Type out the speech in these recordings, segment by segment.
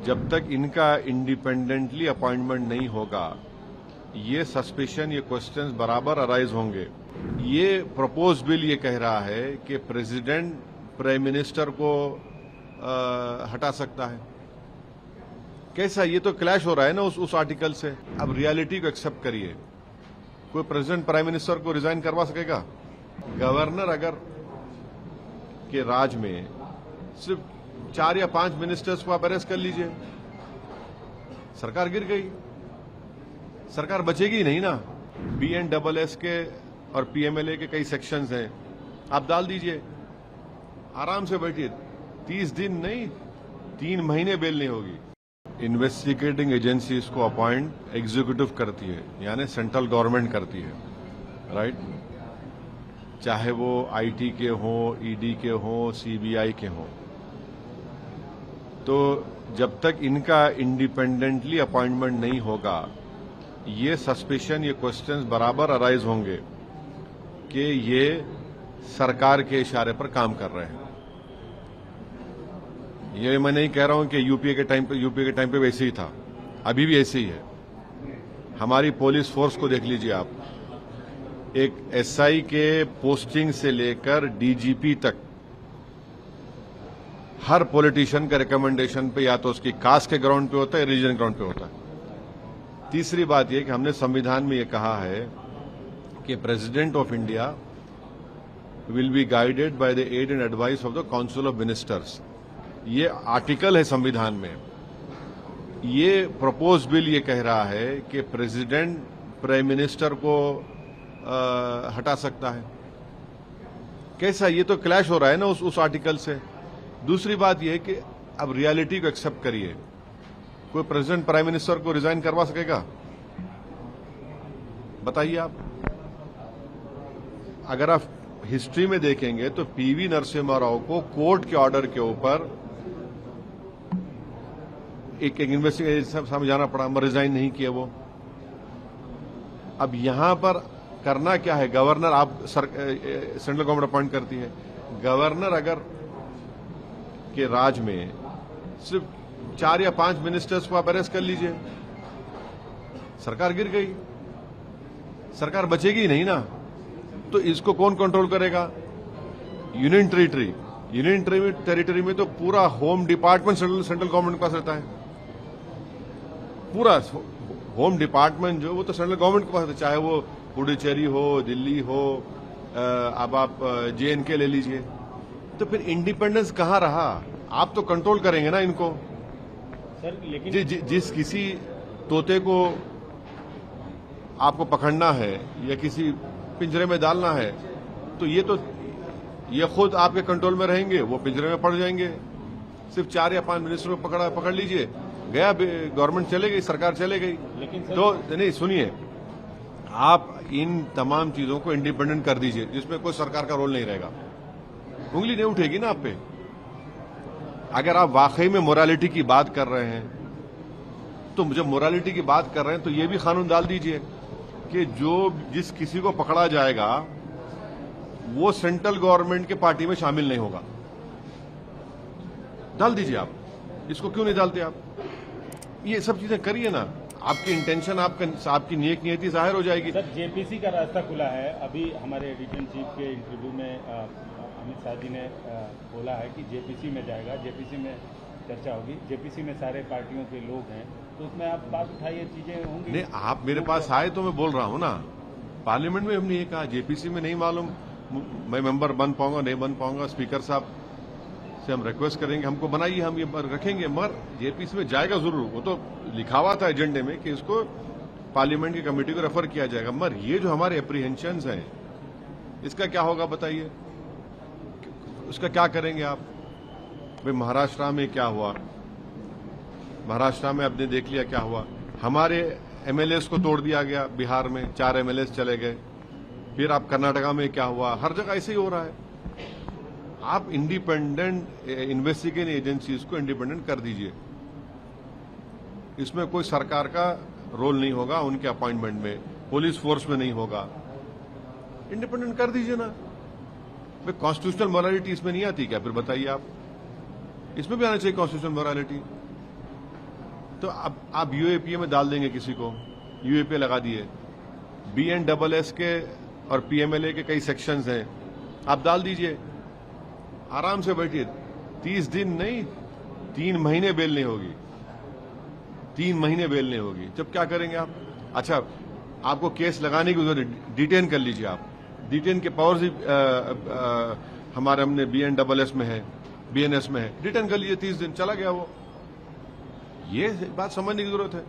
जब तक इनका इंडिपेंडेंटली अपॉइंटमेंट नहीं होगा, ये सस्पिशन, ये क्वेश्चंस बराबर अराइज होंगे। ये प्रपोज बिल ये कह रहा है कि प्रेसिडेंट प्राइम मिनिस्टर को हटा सकता है। कैसा, ये तो क्लैश हो रहा है ना उस आर्टिकल से। अब रियलिटी को एक्सेप्ट करिए। कोई प्रेसिडेंट प्राइम मिनिस्टर को रिजाइन करवा सकेगा? गवर्नर अगर के राज में सिर्फ 4 या 5 मिनिस्टर्स को आप अरेस्ट कर लीजिए, सरकार गिर गई, सरकार बचेगी ही नहीं ना। BNSS के और PMLA के कई सेक्शंस हैं, आप डाल दीजिए, आराम से बैठिए। 30 दिन नहीं, 3 महीने बेल नहीं होगी। इन्वेस्टिगेटिंग एजेंसीज को अपॉइंट एग्जीक्यूटिव करती है, यानी सेंट्रल गवर्नमेंट करती है, राइट? चाहे वो IT के हों, ED के हों, CBI के हों। तो जब तक इनका इंडिपेंडेंटली अपॉइंटमेंट नहीं होगा, ये सस्पिशन, ये क्वेश्चंस बराबर अराइज होंगे कि ये सरकार के इशारे पर काम कर रहे हैं। ये मैं नहीं कह रहा हूं कि यूपीए के टाइम पे वैसे ही था, अभी भी ऐसे ही है। हमारी पुलिस फोर्स को देख लीजिए आप, एक SI के पोस्टिंग से लेकर DGP तक हर पॉलिटिशियन का रिकमेंडेशन पे या तो उसकी कास्ट के ग्राउंड पे होता है, रिलीजन ग्राउंड पे होता है। तीसरी बात यह कि हमने संविधान में यह कहा है कि president of India will be guided by the aid and advice of the council of ministers. ये आर्टिकल है संविधान में। ये प्रपोज बिल ये कह रहा है कि प्रेसिडेंट प्राइम मिनिस्टर को हटा सकता है। कैसा, ये तो क्लैश हो रहा है ना उस आर्टिकल से। दूसरी बात यह है कि अब रियलिटी को एक्सेप्ट करिए। कोई प्रेसिडेंट प्राइम मिनिस्टर को रिजाइन करवा सकेगा? बताइए आप। अगर आप हिस्ट्री में देखेंगे तो PV नरसिम्हा राव को कोर्ट के ऑर्डर के ऊपर एक इन्वेस्टिगेशन सामने जाना पड़ा, रिजाइन नहीं किया वो। अब यहां पर करना क्या है? गवर्नर, आप सेंट्रल गवर्नमेंट अपॉइंट करती है। गवर्नर अगर के राज में सिर्फ 4 या 5 मिनिस्टर्स को आप अरेस्ट कर लीजिए, सरकार गिर गई, सरकार बचेगी ही नहीं ना। तो इसको कौन कंट्रोल करेगा? यूनियन टेरिटरी में तो पूरा होम डिपार्टमेंट सेंट्रल गवर्नमेंट के पास रहता है। पूरा होम डिपार्टमेंट जो वो तो सेंट्रल गवर्नमेंट के पास रहता है, चाहे वो पुडुचेरी हो, दिल्ली हो, अब आप JNK ले लीजिए। तो फिर इंडिपेंडेंस कहां रहा? आप तो कंट्रोल करेंगे ना इनको। सर लेकिन जिस किसी तोते को आपको पकड़ना है या किसी पिंजरे में डालना है, तो ये खुद आपके कंट्रोल में रहेंगे, वो पिंजरे में पड़ जाएंगे। सिर्फ 4 या 5 मिनिस्टर को पकड़ लीजिए, गया, गवर्नमेंट चले गई, सरकार चले गई। लेकिन तो नहीं, सुनिए, आप इन तमाम चीजों को इंडिपेंडेंट कर दीजिए, जिसमें कोई सरकार का रोल नहीं रहेगा। उंगली नहीं उठेगी ना आप पे। अगर आप वाकई में मोरालिटी की बात कर रहे हैं, तो जब मोरालिटी की बात कर रहे हैं तो ये भी कानून डाल दीजिए कि जिस किसी को पकड़ा जाएगा वो सेंट्रल गवर्नमेंट के पार्टी में शामिल नहीं होगा। डाल दीजिए आप। इसको क्यों नहीं डालते आप? ये सब चीजें करिए ना। आपकी इंटेंशन, आपकी नेक नियति जाहिर हो जाएगी। सर, JPC का रास्ता खुला है। अभी हमारे एडिटर चीफ के इंटरव्यू में अमित शाह जी ने बोला है कि JPC में जाएगा, JPC में चर्चा होगी, JPC में सारे पार्टियों के लोग हैं, तो उसमें आप बात उठाइए, चीजें होंगी। नहीं, आप मेरे पास आए तो मैं बोल रहा हूं ना। पार्लियामेंट में हमने ये कहा, JPC में नहीं मालूम मैं मेंबर बन पाऊंगा नहीं बन पाऊंगा। स्पीकर साहब से हम रिक्वेस्ट करेंगे, हमको बनाइए, हम ये रखेंगे। मगर JPC में जाएगा जरूर। वो तो लिखा हुआ था एजेंडे में कि इसको पार्लियामेंट की कमेटी को रेफर किया जाएगा। मगर ये जो हमारे एप्रीहेंशंस हैं, इसका क्या होगा बताइए? उसका क्या करेंगे आप? भाई महाराष्ट्र में क्या हुआ? महाराष्ट्र में आपने देख लिया क्या हुआ। हमारे MLAs को तोड़ दिया गया। बिहार में 4 MLAs चले गए। फिर आप कर्नाटका में क्या हुआ? हर जगह ऐसे ही हो रहा है। आप इंडिपेंडेंट इन्वेस्टिगेटिंग एजेंसीज को इंडिपेंडेंट कर दीजिए। इसमें कोई सरकार का रोल नहीं होगा, उनके अपॉइंटमेंट में पुलिस फोर्स में नहीं होगा। इंडिपेंडेंट कर दीजिए ना। भाई कॉन्स्टिट्यूशनल मोरालिटी इसमें नहीं आती क्या? फिर बताइए आप। इसमें भी आना चाहिए कॉन्स्टिट्यूशनल मोरालिटी। तो अब आप यूएपीए में डाल देंगे किसी को, यूएपीए लगा दिए, BNSS के और PMLA के कई सेक्शंस हैं, आप डाल दीजिए, आराम से बैठिए। 30 दिन नहीं, 3 महीने बेल नहीं होगी, 3 महीने बेल नहीं होगी। जब क्या करेंगे आप? अच्छा, आपको केस लगाने की जरूरत, डिटेन कर लीजिए आप, डिटेन के पावर्स हमारे हमने BNSS में है, BNS में है, डिटेन कर लीजिए, 30 दिन चला गया वो। ये बात समझने की जरूरत है।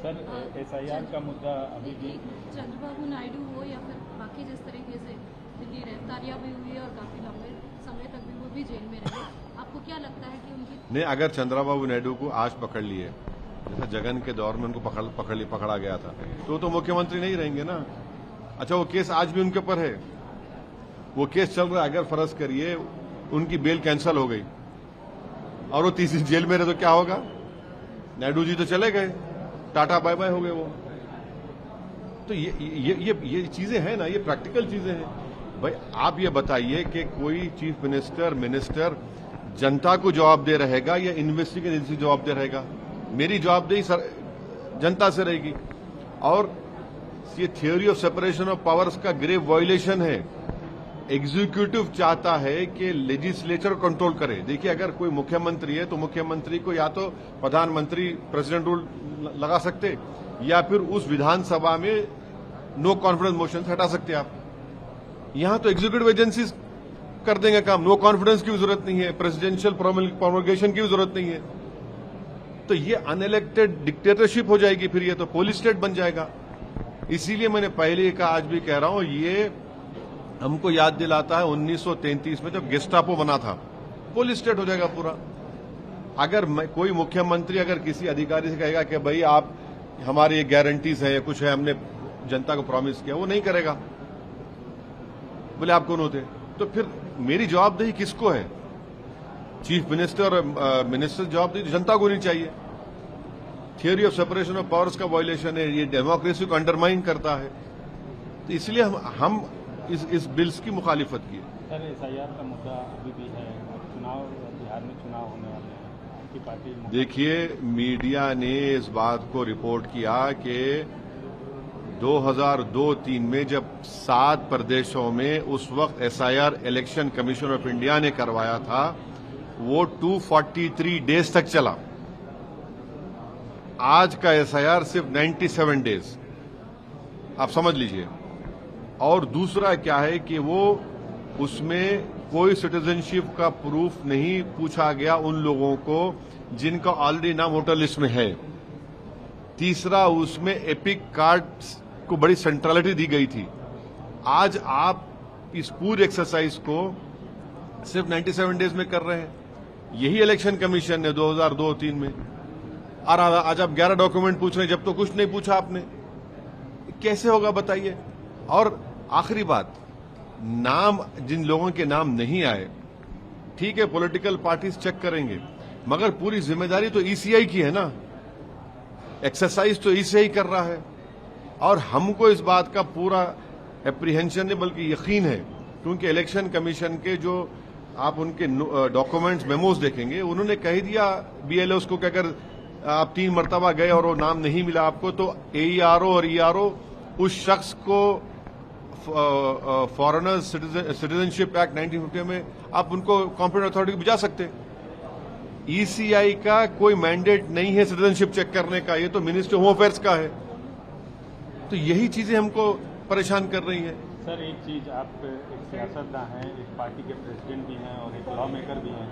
सर, SIR का मुद्दा अभी भी चंद्रबाबू नायडू हो या फिर बाकी जिस तरीके से दिल्ली गिरफ्तारियां भी हुई और काफी लंबे समय तक भी वो भी जेल में रहे, आपको क्या लगता है कि उनकी नहीं, अगर चंद्रबाबू नायडू को आज पकड़ लिए, जैसा जगन के दौर में उनको पकड़ा गया था, तो मुख्यमंत्री नहीं रहेंगे ना। अच्छा, वो केस आज भी उनके ऊपर है, वो केस चल रहा है। अगर फर्ज करिए उनकी बेल कैंसिल हो गई और वो 30 दिन जेल में रहे तो क्या होगा? नायडू जी तो चले गए, टाटा बाय बाय हो गए वो। तो ये चीजें हैं ना, ये प्रैक्टिकल चीजें हैं। भाई आप ये बताइए कि कोई चीफ मिनिस्टर जनता को जवाब दे रहेगा या इन्वेस्टिगेशन एजेंसी जवाब दे रहेगा? मेरी जवाबदेही जनता से रहेगी। और ये theory of separation of powers का ग्रेव वायलेशन है। एग्जीक्यूटिव चाहता है कि लेजिस्लेचर कंट्रोल करे। देखिए, अगर कोई मुख्यमंत्री है तो मुख्यमंत्री को या तो प्रधानमंत्री प्रेसिडेंट रूल लगा सकते या फिर उस विधानसभा में नो कॉन्फिडेंस मोशन हटा सकते आप। यहां तो एग्जीक्यूटिव एजेंसीज कर देंगे काम, नो कॉन्फिडेंस की भी जरूरत नहीं है, प्रेसिडेंशियल प्रोमलगेशन की भी जरूरत नहीं है। तो ये अनइलेक्टेड डिक्टेटरशिप हो जाएगी, फिर ये तो पोलिस स्टेट बन जाएगा। इसीलिए मैंने पहले कहा, आज भी कह रहा हूं, ये हमको याद दिलाता है 1933 में जब गेस्टापो बना था, पुलिस स्टेट हो जाएगा पूरा। अगर कोई मुख्यमंत्री अगर किसी अधिकारी से कहेगा कि भाई आप हमारी ये गारंटीज है या कुछ है, हमने जनता को प्रॉमिस किया, वो नहीं करेगा, बोले आप कौन होते? तो फिर मेरी जवाबदेही किसको है? चीफ मिनिस्टर और मिनिस्टर जवाबदेही जनता को नहीं चाहिए। Theory of separation of powers का वायलेशन है, ये डेमोक्रेसी को अंडरमाइन करता है। तो इसलिए हम इस बिल्स की मुखालिफत की है। सर, SIR का मुद्दा अभी भी है, चुनाव, बिहार में चुनाव होने वाले हैं, आपकी पार्टी। देखिए, मीडिया ने इस बात को रिपोर्ट किया कि 2002-03 में जब 7 प्रदेशों में उस वक्त SIR election commission of India ने करवाया था, वो 243 डेज तक चला। आज का SIR सिर्फ 97 डेज, आप समझ लीजिए। और दूसरा क्या है कि वो उसमें कोई सिटीजनशिप का प्रूफ नहीं पूछा गया उन लोगों को जिनका ऑलरेडी नाम वोटर लिस्ट में है। तीसरा, उसमें एपिक कार्ड को बड़ी सेंट्रलिटी दी गई थी। आज आप इस पूरे एक्सरसाइज को सिर्फ 97 डेज में कर रहे हैं। यही इलेक्शन कमीशन ने 2002-03 में, और आज आप 11 डॉक्यूमेंट पूछ रहे हैं, जब तो कुछ नहीं पूछा आपने। कैसे होगा बताइए? और आखिरी बात, नाम, जिन लोगों के नाम नहीं आए, ठीक है, पॉलिटिकल पार्टीज चेक करेंगे, मगर पूरी जिम्मेदारी तो ECI की है ना। एक्सरसाइज तो ECI कर रहा है। और हमको इस बात का पूरा एप्रीहेंशन है, बल्कि यकीन है, क्योंकि इलेक्शन कमीशन के जो आप उनके डॉक्यूमेंट्स, मेमोज देखेंगे, उन्होंने कह दिया BLOs को कि अगर आप 3 मरतबा गए और वो नाम नहीं मिला आपको, तो AERO और ERO उस शख्स को फॉरेनर्स सिटीजनशिप एक्ट 1950 में आप उनको कॉम्पिटेंट अथॉरिटी को भिजा सकते। ECI का कोई मैंडेट नहीं है सिटीजनशिप चेक करने का, ये तो मिनिस्ट्री होम अफेयर्स का है। तो यही चीजें हमको परेशान कर रही हैं। सर, एक चीज, आप एक सियासतदान हैं, एक पार्टी के प्रेसिडेंट भी हैं और एक लॉ मेकर भी हैं।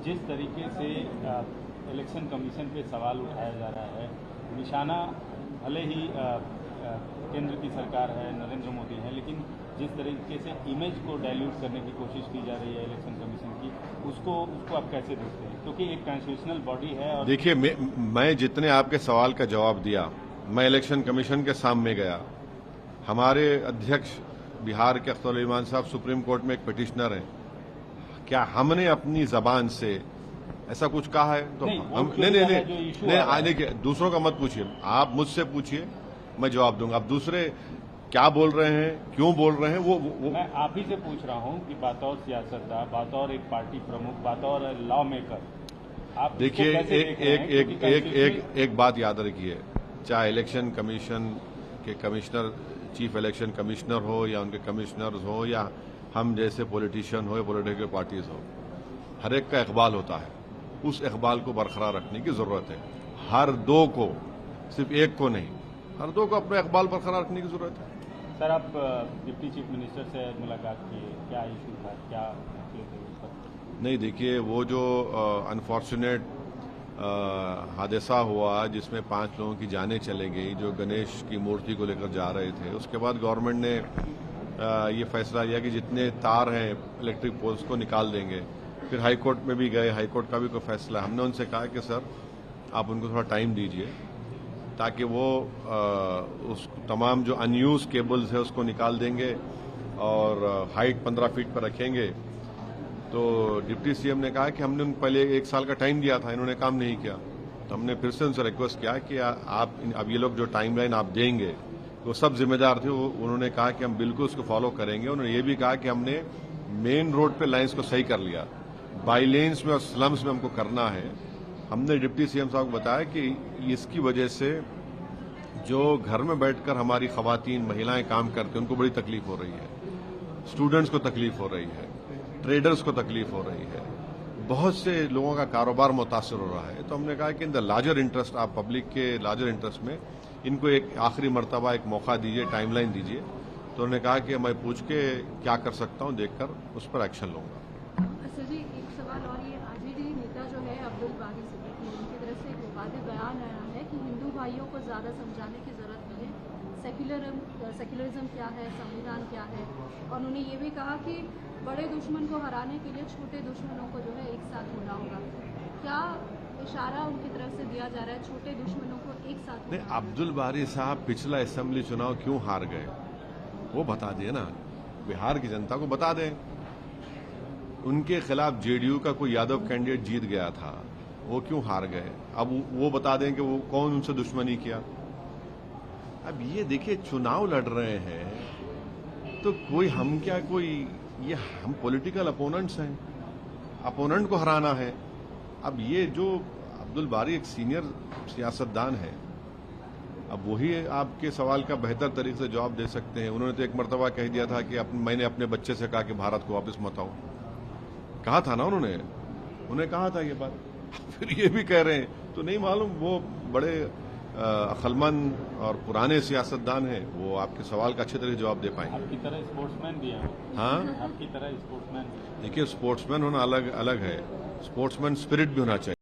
जिस तरीके से इलेक्शन कमीशन पे सवाल उठाया जा रहा है, निशाना भले ही केंद्र की सरकार है, नरेंद्र मोदी है, लेकिन जिस तरीके से इमेज को डाइल्यूट करने की कोशिश की जा रही है इलेक्शन कमीशन की, उसको आप कैसे देखते हैं? क्योंकि एक कॉन्स्टिट्यूशनल बॉडी है। और देखिए, मैं जितने आपके सवाल का जवाब दिया, मैं इलेक्शन कमीशन के सामने गया। हमारे अध्यक्ष बिहार के अख्तर ईमान साहब सुप्रीम कोर्ट में एक पिटिशनर हैं। क्या हमने अपनी जबान से ऐसा कुछ कहा है? तो हम नहीं, देखिए, दूसरों का मत पूछिए, आप मुझसे पूछिए, मैं जवाब दूंगा। अब दूसरे क्या बोल रहे हैं, क्यों बोल रहे हैं, वो मैं आप ही से पूछ रहा हूं कि बतौर सियासतदान, बतौर एक पार्टी प्रमुख, बतौर लॉ मेकर, आप देखिए, इसको कैसे देख रहे हैं? क्योंकि एक बात याद रखिए, चाहे इलेक्शन कमीशन के कमिश्नर, चीफ इलेक्शन कमिश्नर हो या उनके कमिश्नर्स हो या हम जैसे पॉलिटिशियन हो या पॉलिटिकल पार्टीज हो, हर एक का इकबाल होता है। उस इकबाल को बरकरार रखने की जरूरत है। हर दो को, सिर्फ एक को नहीं, हर दो को अपना इकबाल बरकरार रखने की जरूरत है। सर, आप डिप्टी चीफ मिनिस्टर से मुलाकात किए, क्या इशू था, क्या मसले थे उस पर? नहीं, देखिए, वो जो अनफॉर्चुनेट हादसा हुआ जिसमें 5 लोगों की जानें चले गई, जो गणेश की मूर्ति को लेकर जा रहे थे, उसके बाद गवर्नमेंट ने ये फैसला लिया कि जितने तार हैं इलेक्ट्रिक पोल्स को निकाल देंगे। फिर हाई कोर्ट में भी गए, हाई कोर्ट का भी कोई फैसला। हमने उनसे कहा कि सर, आप उनको थोड़ा टाइम दीजिए ताकि वो उस तमाम जो अनयूज केबल्स है उसको निकाल देंगे और हाइट 15 फीट पर रखेंगे। तो डिप्टी सीएम ने कहा कि हमने उनको पहले 1 साल का टाइम दिया था, इन्होंने काम नहीं किया। तो हमने फिर से उनसे रिक्वेस्ट किया कि आप अब ये लोग जो टाइमलाइन आप देंगे, वो सब जिम्मेदार थे। उन्होंने कहा कि हम बिल्कुल उसको फॉलो करेंगे। उन्होंने ये भी कहा कि हमने मेन रोड पे लाइन्स को सही कर लिया, बाई लेन्स में और स्लम्स में हमको करना है। हमने डिप्टी सीएम साहब को बताया कि इसकी वजह से जो घर में बैठकर हमारी खवातीन, महिलाएं काम करती हैं, उनको बड़ी तकलीफ हो रही है, स्टूडेंट्स को तकलीफ हो रही है, ट्रेडर्स को तकलीफ हो रही है, बहुत से लोगों का कारोबार मुतासर हो रहा है। तो हमने कहा कि इन द लार्जर इंटरेस्ट, आप पब्लिक के लार्जर इंटरेस्ट में इनको एक आखिरी मर्तबा एक मौका दीजिए, टाइमलाइन दीजिए। तो उन्होंने कहा कि मैं पूछ के क्या कर सकता हूं, देखकर उस पर एक्शन लूंगा। सर जी, एक सवाल और, ये आरजेडी नेता जो है अब्दुल बारी सिद्दीकी, उनकी तरफ से एक विवादित बयान आया है कि हिंदू भाइयों को ज़्यादा समझाने की ज़रूरत नहीं है, सेक्युलरिज्म क्या है, संविधान क्या है। और उन्होंने ये भी कहा कि बड़े दुश्मन को हराने के लिए छोटे दुश्मनों को जो है एक साथ होना होगा। क्या इशारा उनकी तरफ से दिया जा रहा है छोटे दुश्मनों को एक साथ? नहीं, अब्दुल बारी साहब पिछला असेंबली चुनाव क्यों हार गए, वो बता दिए ना, बिहार की जनता को बता दें। उनके खिलाफ जेडीयू का कोई यादव कैंडिडेट जीत गया था, वो क्यों हार गए, अब वो बता दें कि वो कौन उनसे दुश्मनी किया। अब ये देखिए, चुनाव लड़ रहे हैं तो कोई हम क्या, कोई ये हम पॉलिटिकल अपोनेंट्स हैं, अपोनेंट को हराना है। अब ये जो अब्दुल बारी एक सीनियर सियासतदान है, अब वही आपके सवाल का बेहतर तरीके से जवाब दे सकते हैं। उन्होंने तो एक मरतबा कह दिया था कि मैंने अपने बच्चे से कहा कि भारत को वापस मत आओ, कहा था ना उन्होंने कहा था ये बात। फिर ये भी कह रहे हैं, तो नहीं मालूम, वो बड़े अक्लमंद और पुराने सियासतदान हैं, वो आपके सवाल का अच्छे तरह से जवाब दे पाएंगे। आपकी तरह स्पोर्ट्समैन भी हैं। हाँ, आपकी तरह स्पोर्ट्समैन। देखिए, स्पोर्ट्समैन होना अलग अलग है, स्पोर्ट्समैन स्पिरिट भी होना चाहिए।